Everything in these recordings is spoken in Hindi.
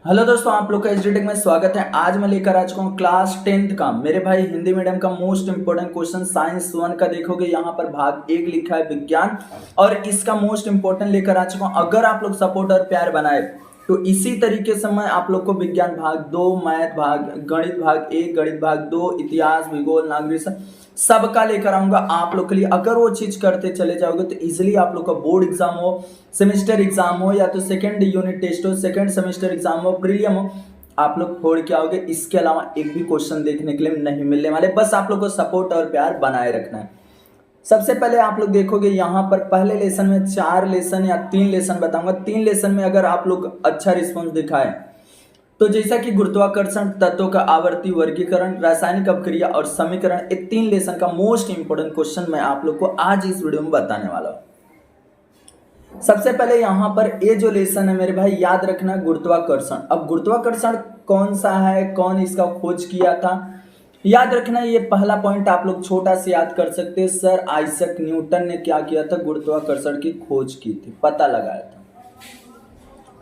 हेलो दोस्तों, आप लोग का एचडी टेक में स्वागत है। आज मैं लेकर आ चुका हूँ क्लास 10th का मेरे भाई हिंदी मीडियम का मोस्ट इंपोर्टेंट क्वेश्चन साइंस 1 का। देखोगे यहाँ पर भाग 1 लिखा है विज्ञान, और इसका मोस्ट इंपोर्टेंट लेकर आ चुका हूँ। अगर आप लोग सपोर्ट और प्यार बनाए तो इसी तरीके से मैं आप लोग को विज्ञान भाग 2, मैथ भाग, गणित भाग 1, गणित भाग 2, इतिहास, भूगोल, नागरिक सबका लेकर आऊंगा आप लोग के लिए। अगर वो चीज करते चले जाओगे तो इजिली आप लोग का बोर्ड एग्जाम हो, सेमेस्टर एग्जाम हो, या तो सेकंड यूनिट टेस्ट हो, सेकंड सेमेस्टर एग्जाम हो, प्रीलियम हो, आप लोग फोड़ के आओगे। इसके अलावा एक भी क्वेश्चन देखने के लिए नहीं मिलने वाले। बस आप लोग को सपोर्ट और प्यार बनाए रखना है। सबसे पहले आप लोग देखोगे यहाँ पर पहले लेसन में 4 लेसन या 3 लेसन बताऊंगा। 3 लेसन में अगर आप लोग अच्छा रिस्पॉन्स दिखाए तो जैसा कि गुरुत्वाकर्षण, तत्वों का आवर्ती वर्गीकरण, रासायनिक अपक्रिया और समीकरण, ये 3 लेसन का मोस्ट इंपोर्टेंट क्वेश्चन मैं आप लोग को आज इस वीडियो में बताने वाला हूँ। सबसे पहले यहाँ पर ये जो लेसन है मेरे भाई, याद रखना गुरुत्वाकर्षण। अब गुरुत्वाकर्षण कौन सा है, कौन इसका खोज किया था, याद रखना। ये पहला पॉइंट आप लोग छोटा से याद कर सकते हैं। सर आइजैक न्यूटन ने क्या किया था, गुरुत्वाकर्षण की खोज की थी, पता लगाया था।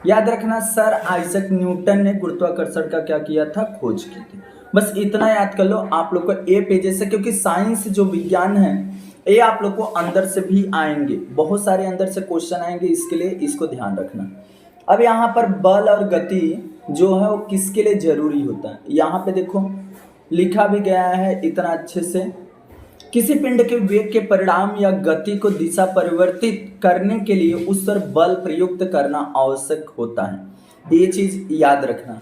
याद रखना, सर आइजैक न्यूटन ने गुरुत्वाकर्षण का क्या किया था, खोज की थी। बस इतना याद कर लो आप लोग को ए पेजेस से, क्योंकि साइंस जो विज्ञान है ये आप लोग को अंदर से भी आएंगे, बहुत सारे अंदर से क्वेश्चन आएंगे, इसके लिए इसको ध्यान रखना। अब यहाँ पर बल और गति जो है वो किसके लिए जरूरी होता है, यहाँ पे देखो लिखा भी गया है इतना अच्छे से। किसी पिंड के वेग के परिणाम या गति को दिशा परिवर्तित करने के लिए उस पर बल प्रयुक्त करना आवश्यक होता है, ये चीज याद रखना।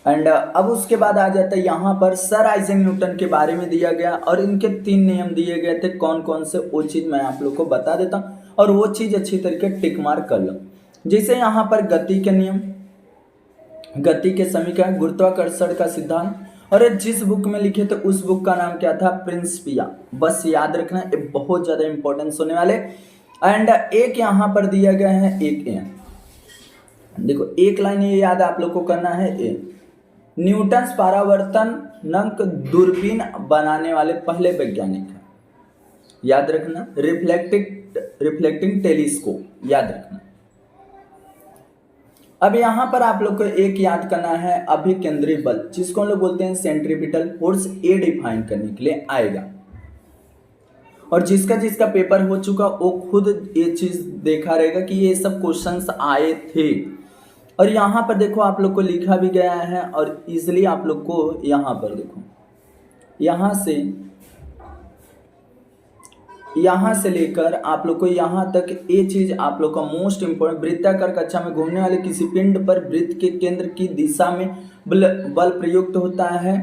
एंड अब उसके बाद आ जाता है यहाँ पर सर आइजैक न्यूटन के बारे में दिया गया, और इनके 3 नियम दिए गए थे। कौन कौन से, वो चीज मैं आप लोग को बता देता हूँ, और वो चीज अच्छी तरीके टिक मार्क कर लो। जैसे यहाँ पर गति के नियम, गति के समीकरण, गुरुत्वाकर्षण का सिद्धांत, और जिस बुक में लिखे थे उस बुक का नाम क्या था, प्रिंसिपिया। बस याद रखना, ये बहुत ज्यादा इंपॉर्टेंस होने वाले। एंड एक यहाँ पर दिया गया है एक ए, देखो एक लाइन ये याद आप लोग को करना है। ए न्यूटन परावर्तनक दूरबीन बनाने वाले पहले वैज्ञानिक है, याद रखना। रिफ्लेक्टिंग टेलीस्कोप, याद रखना। अब यहाँ पर आप लोग को एक याद करना है, अभिकेंद्री बल, जिसको हम लोग बोलते हैं सेंट्रीपिटल फोर्स, ये डिफाइन करने के लिए आएगा। और जिसका जिसका पेपर हो चुका वो खुद ये चीज देखा रहेगा कि ये सब क्वेश्चंस आए थे। और यहाँ पर देखो आप लोग को लिखा भी गया है, और इजिली आप लोग को यहाँ पर देखो, यहाँ से लेकर आप लोग को यहाँ तक ये चीज आप लोग का मोस्ट इंपोर्टेंट। वृत्ताकार कक्षा में घूमने वाले किसी पिंड पर वृत्त के केंद्र की दिशा में बल प्रयुक्त होता है,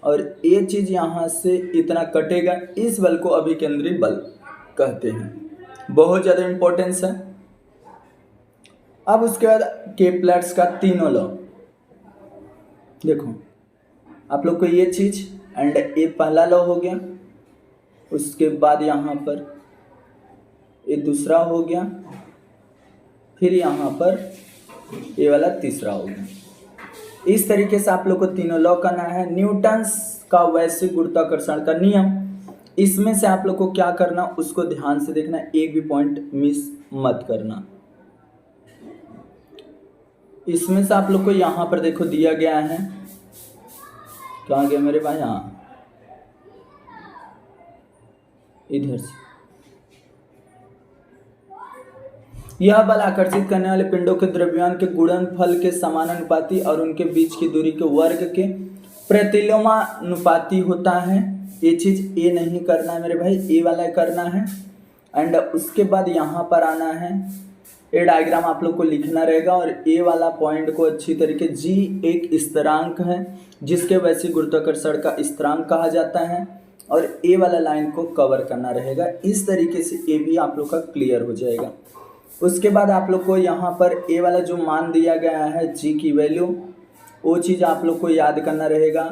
और ये चीज यहाँ से इतना कटेगा, इस बल को अभिकेंद्री बल कहते हैं। बहुत ज्यादा इंपॉर्टेंस है। अब उसके बाद केप्लर्स का तीनों लॉ, देखो आप लोग को ये चीज, एंड ये पहला लॉ हो गया। उसके बाद यहाँ पर ये दूसरा हो गया, फिर यहाँ पर ये वाला तीसरा हो गया। इस तरीके से आप लोग को तीनों लॉ करना है। न्यूटन्स का वैश्विक गुरुत्वाकर्षण का नियम, इसमें से आप लोग को क्या करना उसको ध्यान से देखना, एक भी पॉइंट मिस मत करना। इसमें से आप लोग को यहाँ पर देखो दिया गया है, कहाँ गया मेरे भाई, यहाँ इधर से, यह बल आकर्षित करने वाले पिंडों के द्रव्यमान के गुणनफल के समानुपाती और उनके बीच की दूरी के वर्ग के प्रतिलोमानुपाती होता है। ये चीज ये नहीं करना है मेरे भाई, ये वाला करना है। एंड उसके बाद यहाँ पर आना है, ये डायग्राम आप लोग को लिखना रहेगा, और ये वाला पॉइंट को अच्छी तरीके, जी एक स्थिरांक है जिसके वैश्विक गुरुत्वाकर्षण का स्थिरांक कहा जाता है, और ए वाला लाइन को कवर करना रहेगा। इस तरीके से ए भी आप लोग का क्लियर हो जाएगा। उसके बाद आप लोग को यहाँ पर ए वाला जो मान दिया गया है जी की वैल्यू, वो चीज़ आप लोग को याद करना रहेगा,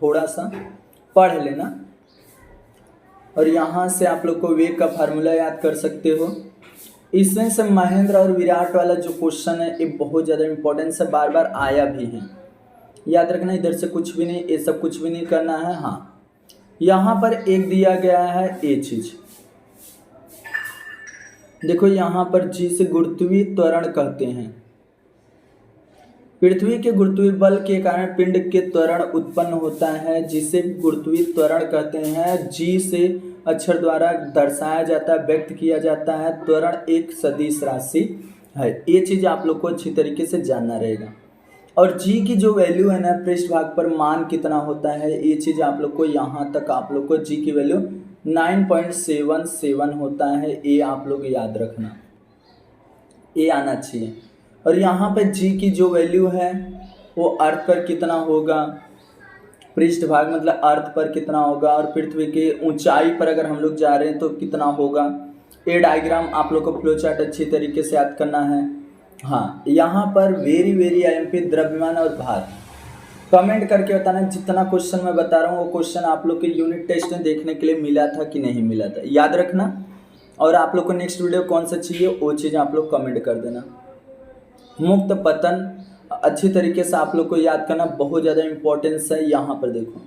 थोड़ा सा पढ़ लेना। और यहाँ से आप लोग को वेग का फार्मूला याद कर सकते हो। इसमें से महेंद्र और विराट वाला जो क्वेश्चन है ये बहुत ज़्यादा इंपॉर्टेंस है, बार बार आया भी है, याद रखना। इधर से कुछ भी नहीं, ये सब कुछ भी नहीं करना है। हाँ, यहाँ पर एक दिया गया है ये चीज, देखो यहाँ पर जिसे गुरुत्वीय त्वरण कहते हैं, पृथ्वी के गुरुत्वीय बल के कारण पिंड के त्वरण उत्पन्न होता है जिसे गुरुत्वीय त्वरण कहते हैं। जी से अक्षर द्वारा दर्शाया जाता है, व्यक्त किया जाता है। त्वरण एक सदिश राशि है। ये चीज आप लोग को अच्छी तरीके से जानना रहेगा। और जी की जो वैल्यू है ना, पृष्ठभाग पर मान कितना होता है, ये चीज आप लोग को यहाँ तक आप लोग को जी की वैल्यू 9.77 होता है। ये आप लोग याद रखना, ये आना चाहिए। और यहाँ पे जी की जो वैल्यू है वो अर्थ पर कितना होगा, पृष्ठभाग मतलब अर्थ पर कितना होगा, और पृथ्वी की ऊंचाई पर अगर हम लोग जा रहे हैं तो कितना होगा। ये डायग्राम आप लोग को फ्लो चार्ट अच्छी तरीके से याद करना है। हाँ, यहाँ पर वेरी आईएमपी द्रव्यमान और भार कमेंट करके बताना जितना क्वेश्चन मैं बता रहा हूँ वो क्वेश्चन आप लोग के यूनिट टेस्ट में देखने के लिए मिला था कि नहीं मिला था, याद रखना। और आप लोग को नेक्स्ट वीडियो कौन सा चाहिए वो चीज़ आप लोग कमेंट कर देना। मुक्त पतन अच्छी तरीके से आप लोग को याद करना, बहुत ज़्यादा इंपॉर्टेंस है। यहाँ पर देखो,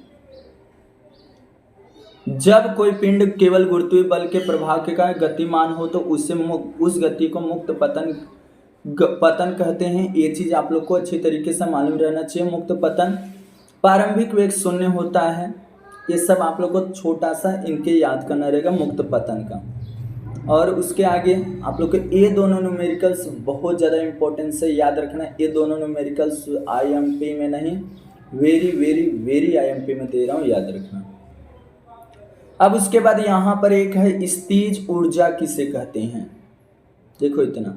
जब कोई पिंड केवल गुरुत्वीय बल के प्रभाव के कारण गतिमान हो तो उस गति को मुक्त पतन कहते हैं। ये चीज आप लोग को अच्छी तरीके से मालूम रहना चाहिए। मुक्त पतन प्रारंभिक वेग शून्य होता है। ये सब आप लोग को छोटा सा इनके याद करना रहेगा मुक्त पतन का। और उसके आगे आप लोग को ये दोनों न्यूमेरिकल्स बहुत ज़्यादा इंपॉर्टेंस है, याद रखना। ये दोनों न्यूमेरिकल्स आईएमपी में नहीं, वेरी आईएमपी में दे रहा हूँ, याद रखना। अब उसके बाद यहाँ पर एक है स्थिज ऊर्जा किसे कहते हैं। देखो इतना,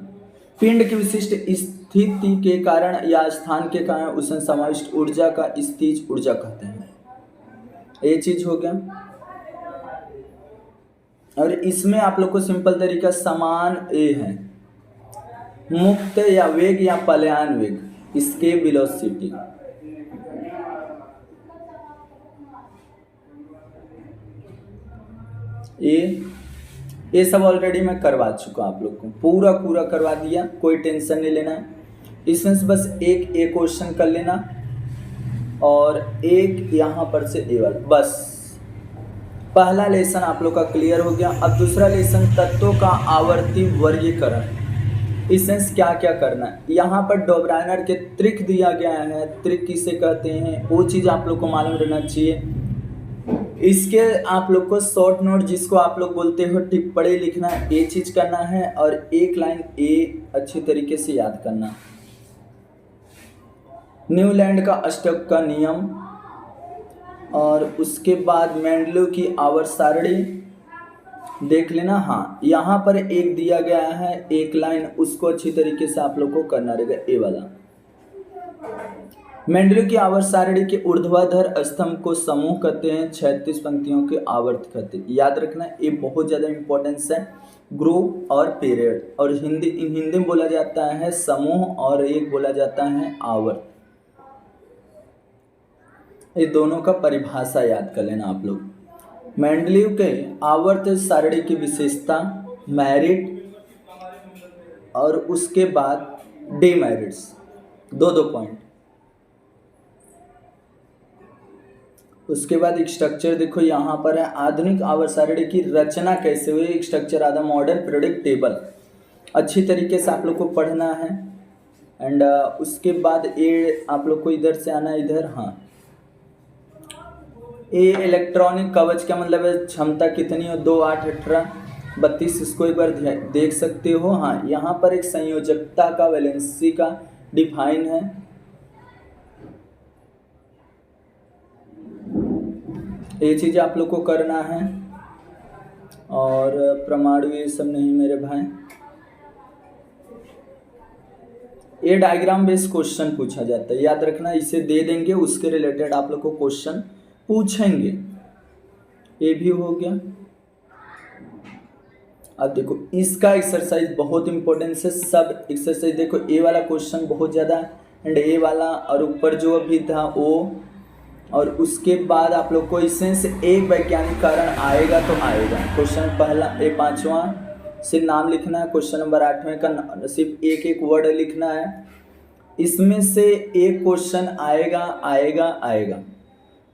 पिंड की विशिष्ट स्थिति के कारण या स्थान के कारण उसमें समाविष्ट ऊर्जा का स्थिज ऊर्जा कहते हैं। ये चीज हो गया। और इसमें आप लोग को सिंपल तरीका समान ए है, मुक्त या वेग या पलायन वेग, इसके वेलोसिटी। ये सब ऑलरेडी मैं करवा चुका आप लोग को, पूरा करवा दिया, कोई टेंशन नहीं लेना है। इसमें से बस एक क्वेश्चन कर लेना और एक यहाँ पर से ए वाला, बस पहला लेसन आप लोग का क्लियर हो गया। अब दूसरा लेसन तत्वों का आवर्ती वर्गीकरण। इसमें क्या क्या करना है, यहाँ पर डोब्राइनर के त्रिक दिया गया है। त्रिक किसे कहते हैं वो चीज़ आप लोग को मालूम रहना चाहिए। इसके आप लोग को शॉर्ट नोट जिसको आप लोग बोलते हो टिप्पणी लिखना है, ये चीज करना है। और एक लाइन ए अच्छी तरीके से याद करना। न्यूलैंड का अष्टक का नियम, और उसके बाद मेंडलो की आवर्त सारणी देख लेना। हाँ, यहाँ पर एक दिया गया है एक लाइन, उसको अच्छी तरीके से आप लोग को करना रहेगा, ए वाला। मेंडलो की आवर्त सारणी के ऊर्ध्वाधर स्तंभ को समूह कहते हैं, 36 पंक्तियों के आवर्त कहते हैं। याद रखना, ये बहुत ज़्यादा इंपॉर्टेंस है। ग्रुप और पीरियड, और हिंदी में बोला जाता है समूह और एक बोला जाता है आवर्त। ये दोनों का परिभाषा याद कर लेना आप लोग। मेंडलीव के आवर्त सारणी की विशेषता, मेरिट और उसके बाद डीमेरिट्स, दो पॉइंट। उसके बाद एक स्ट्रक्चर देखो यहाँ पर है, आधुनिक आवर्त सारणी की रचना कैसे हुई, एक स्ट्रक्चर आधा मॉडर्न पीरियोडिक टेबल, अच्छी तरीके से आप लोग को पढ़ना है। एंड उसके बाद ये आप लोग को इधर से आना, इधर। हाँ, ये इलेक्ट्रॉनिक कवच का मतलब है क्षमता कितनी हो, 2, 8, 18, 32, इसको एक बार देख सकते हो। हाँ, यहाँ पर एक संयोजकता का वैलेंसी का डिफाइन है। ये चीज़ आप लोग को करना है। और परमाणु ये सब नहीं मेरे भाई। ये डायग्राम बेस्ड क्वेश्चन पूछा जाता है, याद रखना। इसे दे देंगे, उसके रिलेटेड आप लोग को क्वेश्चन पूछेंगे। ये भी हो गया। अब देखो इसका एक्सरसाइज बहुत इंपॉर्टेंस है, सब एक्सरसाइज देखो। ए वाला क्वेश्चन बहुत ज़्यादा एंड ए वाला, और ऊपर जो अभी था वो। और उसके बाद आप लोग को इसमें से एक वैज्ञानिक कारण आएगा तो आएगा। क्वेश्चन पहला, ये 5वां सिर्फ नाम लिखना है। क्वेश्चन नंबर 8वें का सिर्फ एक वर्ड लिखना है। इसमें से एक क्वेश्चन आएगा।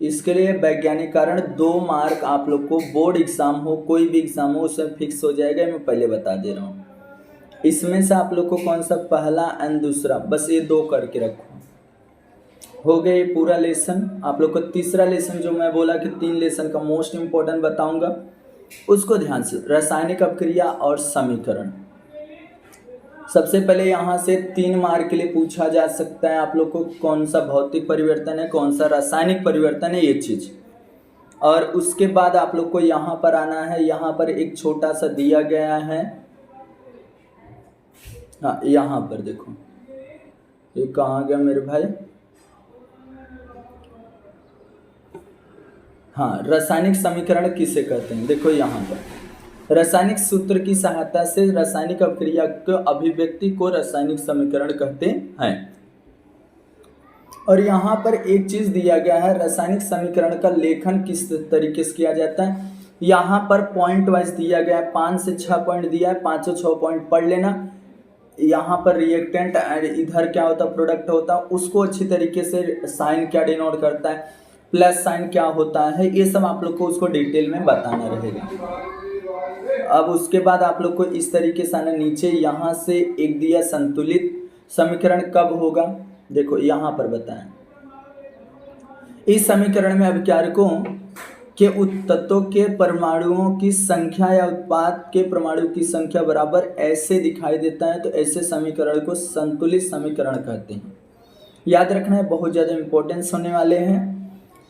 इसके लिए वैज्ञानिक कारण 2 मार्क आप लोग को, बोर्ड एग्जाम हो कोई भी एग्जाम हो उसमें फिक्स हो जाएगा। मैं पहले बता दे रहा हूँ। इसमें से आप लोग को कौन सा, पहला एंड दूसरा, बस ये 2 करके रखो। हो गए पूरा लेसन। आप लोग को तीसरा लेसन जो मैं बोला कि 3 लेसन का मोस्ट इम्पोर्टेंट बताऊंगा, उसको ध्यान से, रासायनिक अपक्रिया और समीकरण। सबसे पहले यहाँ से 3 मार्क के लिए पूछा जा सकता है आप लोग को, कौन सा भौतिक परिवर्तन है, कौन सा रासायनिक परिवर्तन है, ये चीज। और उसके बाद आप लोग को यहाँ पर आना है, यहाँ पर एक छोटा सा दिया गया है, हाँ यहाँ पर देखो, ये कहाँ गया मेरे भाई, हाँ रासायनिक समीकरण किसे कहते हैं, देखो यहाँ पर रासायनिक सूत्र की सहायता से रासायनिक अपक्रिया के अभिव्यक्ति को रासायनिक समीकरण कहते हैं। और यहाँ पर एक चीज दिया गया है, रासायनिक समीकरण का लेखन किस तरीके से किया जाता है। यहाँ पर पॉइंट वाइज दिया गया है, 5 से 6 पॉइंट दिया है, 5 से 6 पॉइंट पढ़ लेना। यहाँ पर रिएक्टेंट और इधर क्या होता है, प्रोडक्ट होता है, उसको अच्छी तरीके से साइन क्या डिनोट करता है, प्लस साइन क्या होता है, ये सब आप लोग को उसको डिटेल में बताना रहेगा। अब उसके बाद आप लोग को इस तरीके से आना, नीचे यहाँ से एक दिया संतुलित समीकरण कब होगा, देखो यहाँ पर बताएं। इस समीकरण में अभिकारकों के तत्वों के परमाणुओं की संख्या या उत्पाद के परमाणु की संख्या बराबर ऐसे दिखाई देता है, तो ऐसे समीकरण को संतुलित समीकरण कहते हैं। याद रखना है, बहुत ज़्यादा इंपॉर्टेंस होने वाले हैं।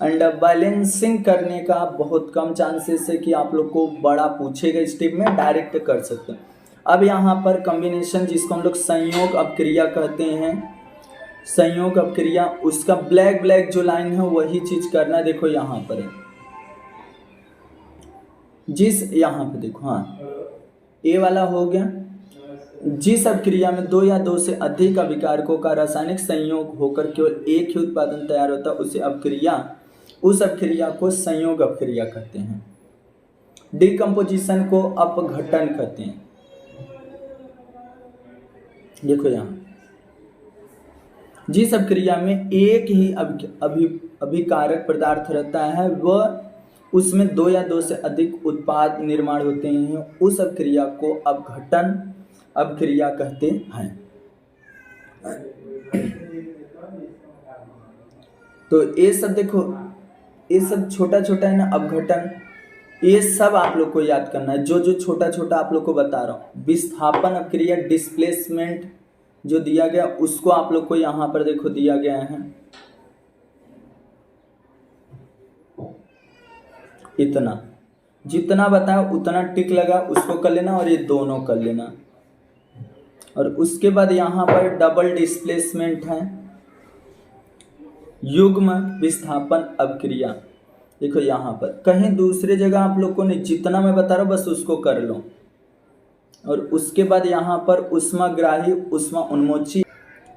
एंड बैलेंसिंग करने का बहुत कम चांसेस है कि आप लोग को बड़ा पूछेगा, इस टिप में डायरेक्ट कर सकते हैं। अब यहाँ पर कॉम्बिनेशन, जिसको हम लोग संयोग अपक्रिया कहते हैं, संयोग अपक्रिया, उसका ब्लैक ब्लैक जो लाइन है वही चीज करना। देखो यहाँ पर है, जिस यहाँ पे देखो, हाँ ए वाला हो गया। जिस अपक्रिया में 2 या 2 से अधिक अभिकारकों का रासायनिक संयोग होकर केवल एक ही उत्पादन तैयार होता है, उसे अपक्रिया, उस अपक्रिया को संयोग अपक्रिया कहते हैं। डिकम्पोजिशन को अपघटन कहते हैं। देखो यहाँ, जिस अपक्रिया में एक ही अभिकारक पदार्थ रहता है वह उसमें 2 या 2 से अधिक उत्पाद निर्माण होते हैं, उस अपक्रिया को अपघटन अपक्रिया कहते हैं। तो ये सब देखो, ये सब छोटा छोटा है ना, अपघटन, ये सब आप लोग को याद करना है, जो जो छोटा छोटा आप लोग को बता रहा हूँ। विस्थापन अपक्रिया, डिस्प्लेसमेंट जो दिया गया, उसको आप लोग को यहाँ पर देखो दिया गया है, इतना, जितना बताया उतना टिक लगा, उसको कर लेना और ये दोनों कर लेना। और उसके बाद यहाँ पर डबल डिस्प्लेसमेंट है, युग्म विस्थापन अपक्रिया। देखो यहाँ पर कहीं दूसरे जगह आप लोग को नहीं, जितना मैं बता रहा हूँ बस उसको कर लो। और उसके बाद यहाँ पर उष्माग्राही उष्मा उन्मोची।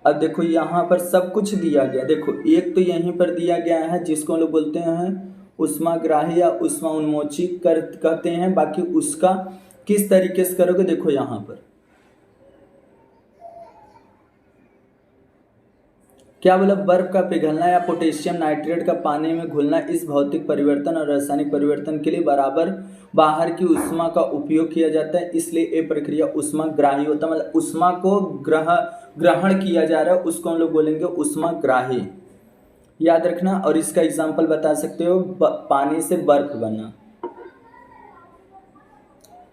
अब देखो यहाँ पर सब कुछ दिया गया, देखो एक तो यहीं पर दिया गया है जिसको लोग बोलते हैं उष्माग्राही या उष्मा उन्मोची कहते हैं, बाकी उसका किस तरीके से करोगे देखो यहाँ पर क्या बोला, बर्फ का पिघलना या पोटेशियम नाइट्रेट का पानी में घुलना इस भौतिक परिवर्तन और रासायनिक परिवर्तन के लिए बराबर बाहर की उष्मा का उपयोग किया जाता है, इसलिए ये प्रक्रिया उष्माग्राही होता है। मतलब उष्मा को ग्रहण किया जा रहा है, उसको हम लोग बोलेंगे उष्माग्राही, याद रखना। और इसका एग्जाम्पल बता सकते हो, पानी से बर्फ बनना,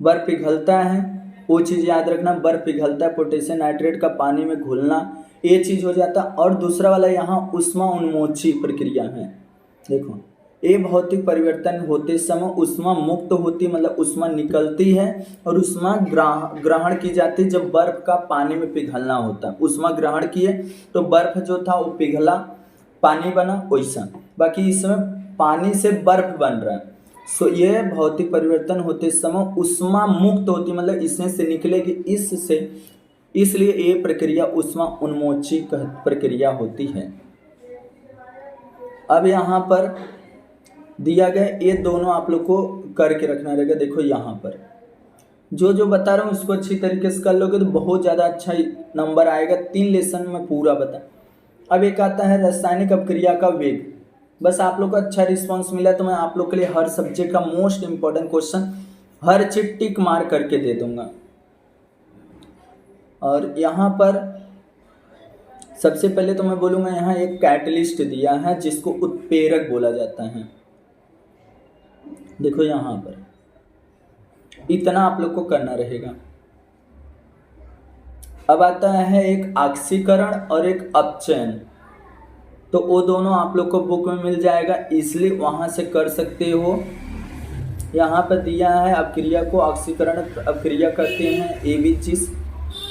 बर्फ पिघलता है, वो चीज़ याद रखना, बर्फ पिघलता है, पोटेशियम नाइट्रेट का पानी में घुलना, ये चीज़ हो जाता। और दूसरा वाला यहाँ उष्मा उन्मोची प्रक्रिया है। देखो ये भौतिक परिवर्तन होते समय उष्मा मुक्त होती, मतलब उष्मा निकलती है और उष्मा ग्रहण की जाती है जब बर्फ का पानी में पिघलना होता है। उष्मा ग्रहण किए तो बर्फ जो था वो पिघला, पानी बना, वैसा। बाकी इसमें पानी से बर्फ बन रहा है। सो ये भौतिक परिवर्तन होते समय उष्मा मुक्त होती, मतलब इसमें से निकलेगी, इससे, इसलिए ये प्रक्रिया उष्मा उन्मोची प्रक्रिया होती है। अब यहाँ पर दिया गया, ये दोनों आप लोग को करके रखना रहेगा। देखो यहाँ पर जो जो बता रहा हूँ उसको अच्छी तरीके से कर लोगे तो बहुत ज़्यादा अच्छा नंबर आएगा। 3 लेसन में पूरा बता। अब एक आता है रासायनिक अपक्रिया का वेग। बस आप लोग को अच्छा रिस्पॉन्स मिला तो मैं आप लोग के लिए हर सब्जेक्ट का मोस्ट इंपॉर्टेंट क्वेश्चन हर चीज टिक मार करके दे दूंगा। और यहाँ पर सबसे पहले तो मैं बोलूँगा यहाँ एक कैटलिस्ट दिया है जिसको उत्प्रेरक बोला जाता है। देखो यहाँ पर इतना आप लोग को करना रहेगा। अब आता है एक ऑक्सीकरण और एक अपचयन, तो वो दोनों आप लोग को बुक में मिल जाएगा, इसलिए वहाँ से कर सकते हो। यहाँ पर दिया है अपक्रिया को ऑक्सीकरण अपक्रिया करते हैं, ये भी चीज़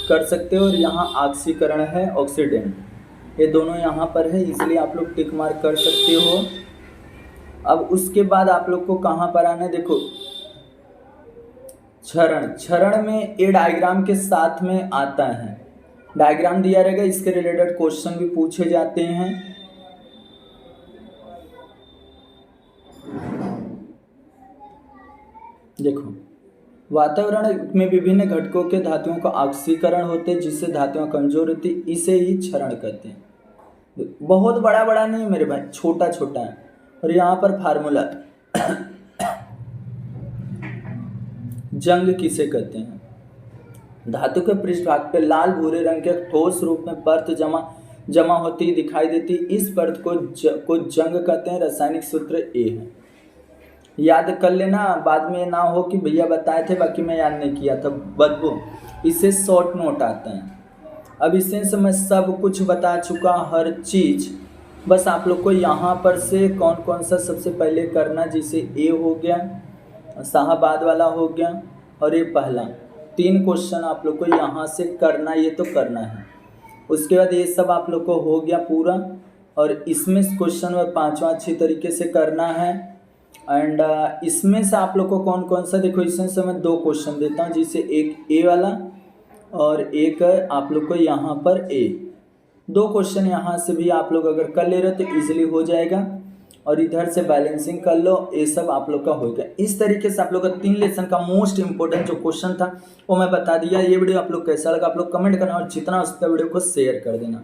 कर सकते हो। और यहाँ ऑक्सीकरण है ऑक्सीडेंट, ये दोनों यहाँ पर है, इसलिए आप लोग टिक मार्क कर सकते हो। अब उसके बाद आप लोग को कहाँ पर आना है, देखो क्षरण में ये डायग्राम के साथ में आता है, डायग्राम दिया रहेगा, इसके रिलेटेड क्वेश्चन भी पूछे जाते हैं। देखो वातावरण में विभिन्न घटकों के धातुओं का ऑक्सीकरण होते हैं, जिससे धातुएं कमजोर होती, इसे ही क्षरण कहते हैं। बहुत बड़ा बड़ा नहीं मेरे भाई, छोटा छोटा है। और यहाँ पर फार्मूला जंग किसे कहते हैं, धातु के पृष्ठभाग पे लाल भूरे रंग के ठोस रूप में परत जमा होती दिखाई देती, इस परत को जंग कहते हैं। रासायनिक सूत्र ए है, याद कर लेना, बाद में ना हो कि भैया बताए थे बाकी मैं याद नहीं किया था, बदबू। इससे शॉर्ट नोट आता है। अब इससे मैं सब कुछ बता चुका, हर चीज़। बस आप लोग को यहाँ पर से कौन कौन सा सबसे पहले करना, जैसे ए हो गया, शाहबाद वाला हो गया, और ये पहला 3 क्वेश्चन आप लोग को यहाँ से करना, ये तो करना है। उसके बाद ये सब आप लोग को हो गया पूरा, और इसमें क्वेश्चन नंबर 5वां अच्छी तरीके से करना है। एंड इसमें से आप लोग को कौन कौन सा, देखो इसमें से मैं 2 क्वेश्चन देता हूँ, जिसे एक ए वाला और एक आप लोग को यहाँ पर ए। 2 क्वेश्चन यहाँ से भी आप लोग अगर कर ले रहे हो तो ईजिली हो जाएगा, और इधर से बैलेंसिंग कर लो, ये सब आप लोग का हो गया। इस तरीके से आप लोग का 3 लेसन का मोस्ट इंपॉर्टेंट जो क्वेश्चन था वो मैं बता दिया। ये वीडियो आप लोग कैसा लगा आप लोग कमेंट करना, और जितना उस पर वीडियो को शेयर कर देना।